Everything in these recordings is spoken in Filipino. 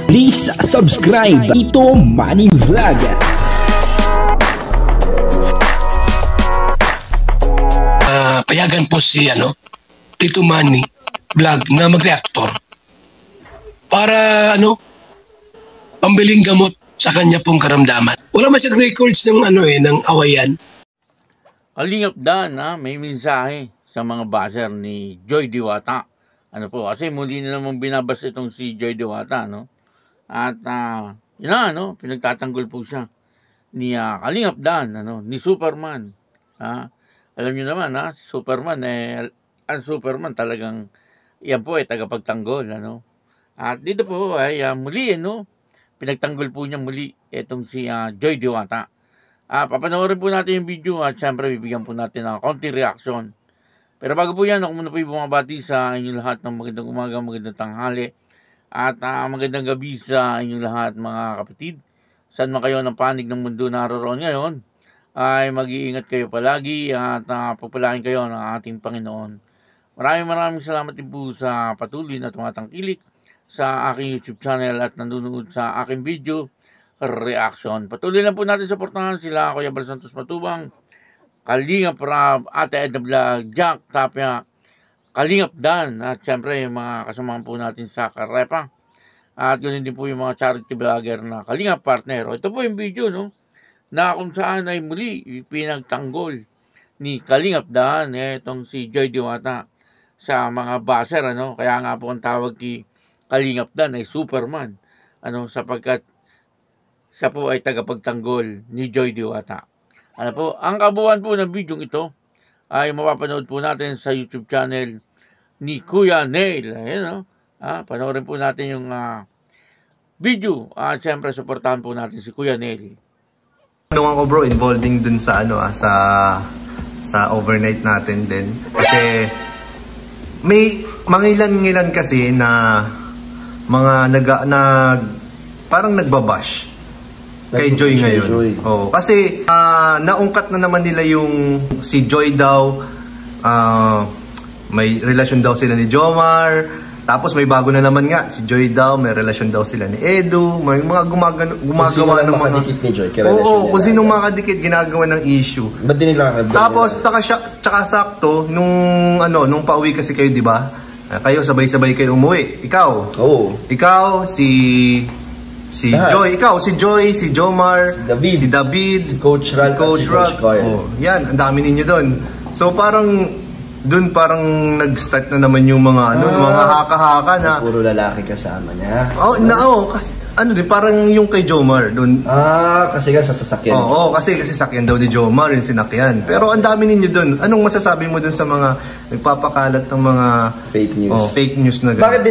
Please subscribe Ito Manny Vlog. Payagan po si Tito Manny Vlog na mag-reactor para pambiling gamot sa kanya pong karamdaman. Wala man siyang records ng ng awayan. Kalingap Dan may mensahe sa mga buzzer ni Joy Diwata. Kasi muli na naman binabas itong si Joy Diwata, At pinagtatanggol po siya ni Kalingap Dan, ni Superman. Alam niyo naman, si Superman ang Superman talagang yan po ay tagapagtanggol, At dito po ay muli, pinagtanggol po niya muli itong si Joy Diwata. Papanoorin po natin yung video at syempre bibigyan po natin ng konti reaction. Pero bago po yan, ako muna po yung bumabati sa inyong lahat ng magandang umaga, magandang tanghali, at magandang gabi sa inyong lahat mga kapatid. Saan man kayo ng panig ng mundo naroon ngayon, ay mag-iingat kayo palagi at pagpalain kayo ng ating Panginoon. Maraming salamat din po sa patuloy na tumatangkilik sa aking YouTube channel at nanonood sa aking video reaction. Patuloy lang po natin suportahan sila Kuya Bal Santos Matubang, Kalingap Rab, Ate Edna Vlog, Jack Tapia, Kalingap Dan, at syempre yung mga kasamahan po natin sa Karepa. At yun din po yung mga charity vlogger na Kalingap Partner. Ito po yung video, na kung saan ay muli pinagtanggol ni Kalingap Dan, itong si Joy Diwata sa mga buzzer, Kaya nga po ang tawag kay Kalingap Dan ay Superman, sapagkat siya po ay tagapagtanggol ni Joy Diwata. Ang kabuuan po ng video ito ay mapapanood po natin sa YouTube channel ni Kuya Neil. Panoorin po natin yung video at siyempre supportahan po natin si Kuya Neil. Ako bro, involving dun sa sa overnight natin din. Kasi may mangilan-ngilan kasi na mga parang nagbabash kay Joy ngayon. Kasi naungkat na naman nila yung si Joy daw, may relasyon daw sila ni Jomar. Tapos may bago na naman nga, si Joy daw, may relasyon daw sila ni Edu. May mga gumagawa ng mga makadikit ni Joy. Kung sinong makadikit, ginagawa ng issue. Ba't din nila? Tapos tsaka sakto nung pauwi kasi kayo, di ba? Kayo sabay-sabay kayo umuwi. Ikaw. Ikaw si Joy, si Joy, si Jomar, si David, si Coach Ral, yan, ang dami ninyo doon. So parang nag-start na naman yung mga mga haka-haka na puro lalaki kasama niya. Kasi parang yung kay Jomar doon. Kasi sa sasakyan. Kasi sakyan daw ni Jomar yung sinakyan. Pero ang dami ninyo doon. Anong masasabi mo doon sa mga nagpapakalat ng mga fake news? Fake news na gano'n. Bakit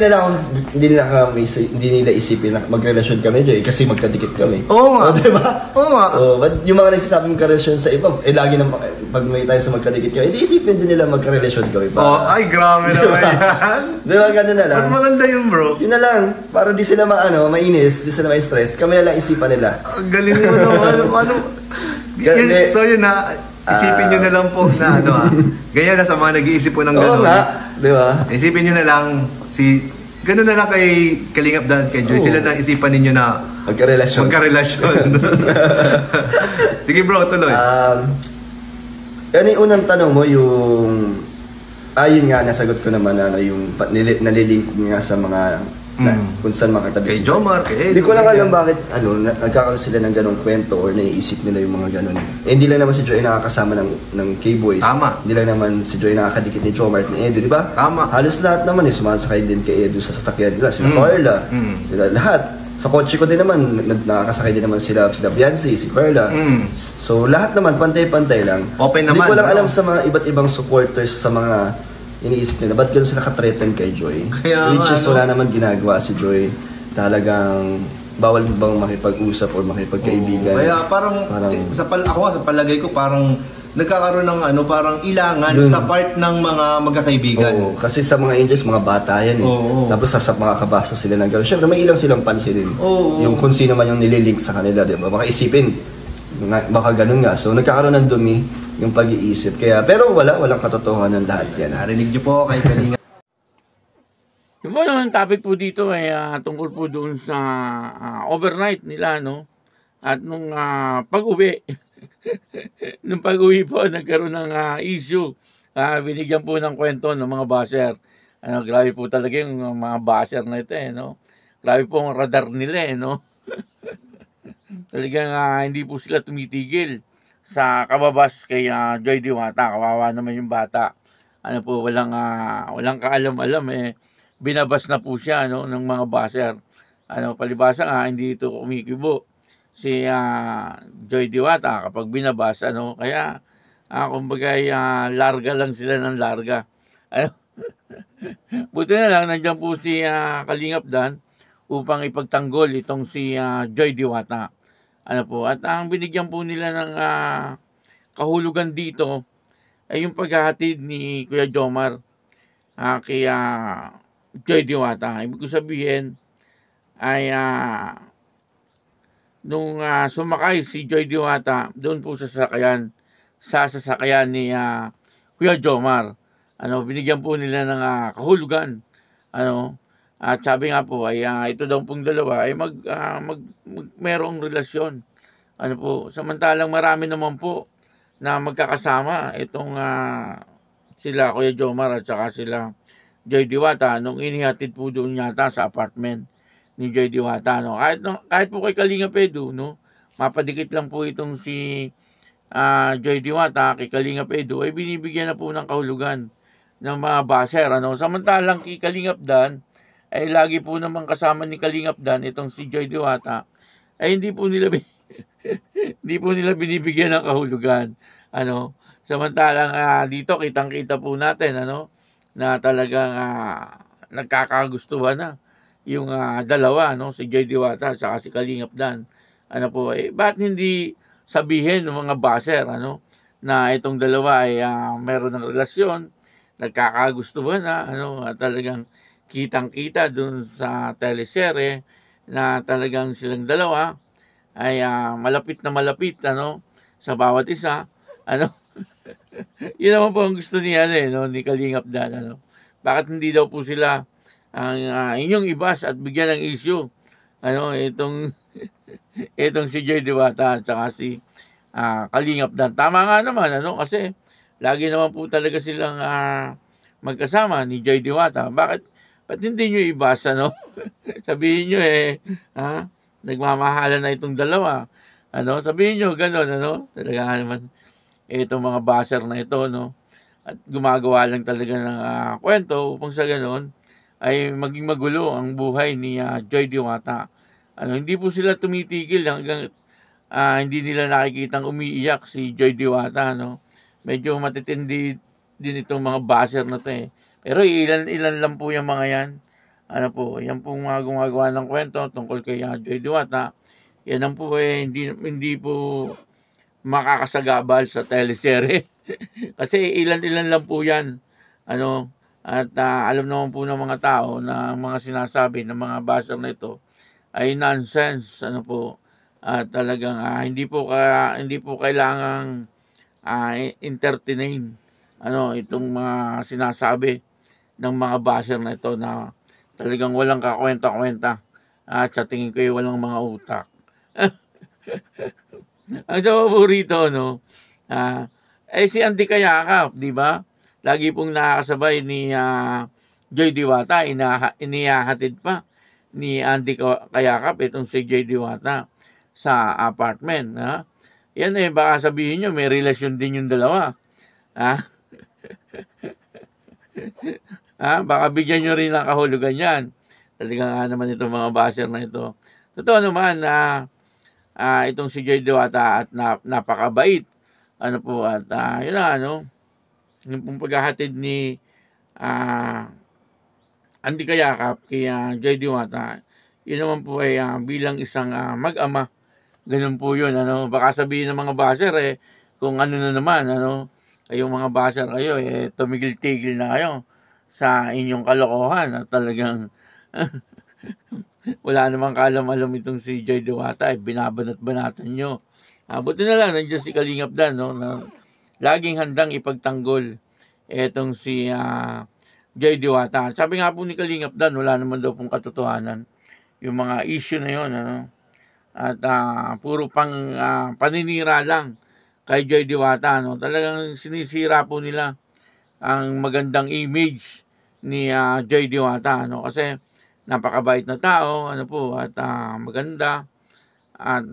hindi nila isipin na magrelasyon kami, Joy? Kasi magkadikit kami. Oo nga. Diba? Oo nga. Yung mga nagsasabing magkarelasyon sa iba, lagi nang pag may tayo sa magkadikit kami, hindi isipin din nila magkarelasyon kami. Ay, grabe naman yan. Diba, gano'n na lang. Mas maganda yun, bro. Yun na lang. Para di sila mainis, di sila ma-stress, kami na lang isipan nila. Galing mo naman. So yun isipin nyo na lang po na ganyan na sa mga nag-iisip po ng gano'n. Oo nga, di ba? Isipin nyo na lang gano'n na lang kay Kalingap Dan, kay Joy. Sila na isipan ninyo na magkarelasyon. Sige bro, tuloy. Yung unang tanong mo, yun nga, nasagot ko naman yung nalilink nga sa mga kung saan makatabi kay Jomar, kay Edu. Hindi ko lang alam bakit nagkakaroon sila ng ganong kwento or naiisip nila yung mga ganon. Hindi lang naman si Joy nakakasama ng K-Boys. Tama. Hindi lang naman si Joy nakakadikit ni Jomar at ni Edu, di ba? Tama. Halos lahat naman sumasakay din kay Edu sa sasakyan nila. Sila Carla, sila lahat. Sa kotse ko din naman, nakakasakay din naman sila Beyonce, si Carla. So lahat naman, pantay-pantay lang. Open naman. Hindi ko lang alam sa mga iba't ibang supporters sa mga iniisip nila, ba't gano'n sila ka-threaten kay Joy? Which is wala naman ginagawa si Joy. Talagang bawal bang makipag-usap or makipagkaibigan. Kaya parang sa palagay ko parang nagkakaroon ng parang ilangan sa part ng mga magkakaibigan. Kasi sa mga Angels, mga bata yan Tapos sa mga kabasa sila ng gano'n. Siyempre may ilang silang pansinin. Yung kung sino man yung nililink sa kanila, di ba? Baka isipin, baka gano'n nga. So nagkakaroon ng dumi yung pag-iisip. Pero walang katotohanan lahat yan. Narinig niyo po kay Kalingap. Yung po naman topic po dito ay tungkol po doon sa overnight nila, no? At nung pag-uwi, nung pag-uwi po, nagkaroon ng issue. Binigyan po ng kwento ng mga basher. Grabe po talaga yung mga basher na ito, no? Grabe po ang radar nila, no? Talagang hindi po sila tumitigil sa kababas kay Joy Diwata. Kawawa naman yung bata. Walang kaalam-alam, binabas na po siya, no, ng mga basher. Palibasa hindi ito kumikibo si Joy Diwata kapag binabas, kaya kumbaga larga lang sila ng larga. Buti na lang nandiyan po si Kalingap Dan upang ipagtanggol itong si Joy Diwata. At ang binigyan po nila ng kahulugan dito ay yung paghahatid ni Kuya Jomar kay Joy Diwata. Ibig ko sabihin ay nung sumakay si Joy Diwata doon po sa sasakyan ni Kuya Jomar, binigyan po nila ng kahulugan, at sabi nga po ay ito daw pong dalawa ay merong relasyon, samantalang marami naman po na magkakasama itong sila Kuya Jomar at saka sila Joy Diwata nung inihatid po doon yata sa apartment ni Joy Diwata, kahit po kay Kalinga Pedro, mapadikit lang po itong si Joy Diwata kay Kalinga Pedro ay binibigyan na po ng kahulugan ng mga basher, samantalang kay Kalingap Dan ay lagi po naman kasama ni Kalingap Dan itong si Joy Diwata ay hindi po nila binibigyan ng kahulugan, samantalang dito kitang-kita po natin na talagang nagkakagustuhan na yung dalawa, si Joy Diwata at saka si Kalingap Dan. Ba't hindi sabihin ng mga basher na itong dalawa ay meron ng relasyon, nagkakagustuhan na, at talagang kitang-kita dun sa teleserye na talagang silang dalawa ay malapit na malapit sa bawat isa. Yun naman po ang gusto niya ni Kalingap Dan. Bakit hindi daw po sila ang inyong ibas at bigyan ng issue itong si Joy Diwata at saka si Kalingap Dan. Tama nga naman kasi lagi naman po talaga silang magkasama ni Joy Diwata. Ba't hindi nyo ibasa sabihin nyo nagmamahalan na itong dalawa, sabihin nyo gano'n, talaga naman itong mga basher na ito, at gumagawa lang talaga ng kwento upang sa gano'n ay maging magulo ang buhay ni Joy Diwata. Hindi po sila tumitigil hanggang hindi nila nakikitang umiiyak si Joy Diwata, Medyo matitindi din itong mga basher na to Pero ilan lang po yung mga yan. Yan po mga gumagawa ng kwento tungkol kay Joy Diwata. Yan ang po hindi po makakasagabal sa teleserye. Kasi ilan lang po yan. At alam naman po ng mga tao na mga sinasabi ng mga basher na ito ay nonsense, at talagang hindi po kailangang entertain itong mga sinasabi ng mga basher na ito na talagang walang kakwenta-kwenta at sa tingin ko walang mga utak. Ang sabi po rito si Andy Kayakap, di ba? Lagi pong nakakasabay ni Joy Diwata, inihahatid pa ni Andy Kayakap itong si Joy Diwata sa apartment. Yan baka sabihin nyo may relasyon din yung dalawa. Baka bigyan nyo rin ng kahulugan yan. Talagang naman itong mga basher na ito. Totoo naman na itong si Joy Diwata at napakabait. At yun na, yung pong paghahatid ni Andy Kayakap kay Joy Diwata, yun naman po ay bilang isang mag-ama. Ganun po yun. Baka sabihin ng mga basher kung ano na naman, kayong mga basher kayo, tumigil-tigil na kayo sa inyong kalokohan at talagang wala namang kaalam-alam itong si Joy Diwata, binabanat-banatan nyo. Buti na lang, nandiyan si Kalingap Dan, na laging handang ipagtanggol etong si Joy Diwata. Sabi nga po ni Kalingap Dan, wala naman daw pong katotohanan yung mga issue na yun, ano? At puro paninira lang kay Joy Diwata, no? Talagang sinisira po nila ang magandang image ni Joy Diwata, no? Kasi napakabait na tao, ano po, at maganda at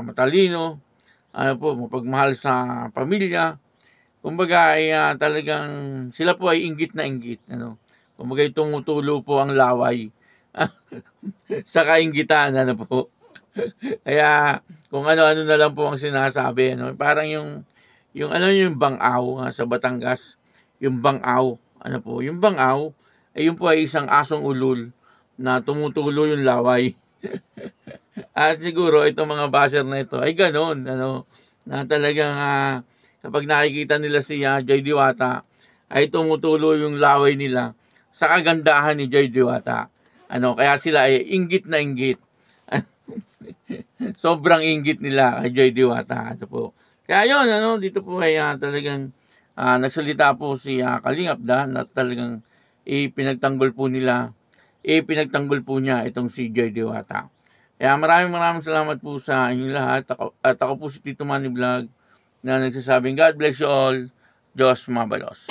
matalino, ano po, mapagmahal sa pamilya. Kumbaga ay talagang sila po ay inggit na inggit, ano. Kumbaga tumutulo po ang laway sa kainggitan, ano po. Kaya kung ano-ano na lang po ang sinasabi, ano. Parang yung ano yung bang-aw sa Batangas, yung bang-aw, ano po, yung bang-aw ay yun po ay isang asong ulul na tumutulo yung laway. At siguro itong mga basher na ito ay ganoon, ano, na talagang kapag nakikita nila si Joy Diwata, ay tumutulo yung laway nila sa kagandahan ni Joy Diwata. Ano, kaya sila ay inggit na inggit. Sobrang inggit nila kay Joy Diwata. Ano po. Kaya yun, ano, dito po ay talagang nagsalita po si Kalingap Dan at talagang ipinagtanggol po niya itong si Joy Diwata. Kaya maraming salamat po sa inyong lahat. At ako po si Tito Manny Vlog na nagsasabing God bless you all. Diyos mabalos.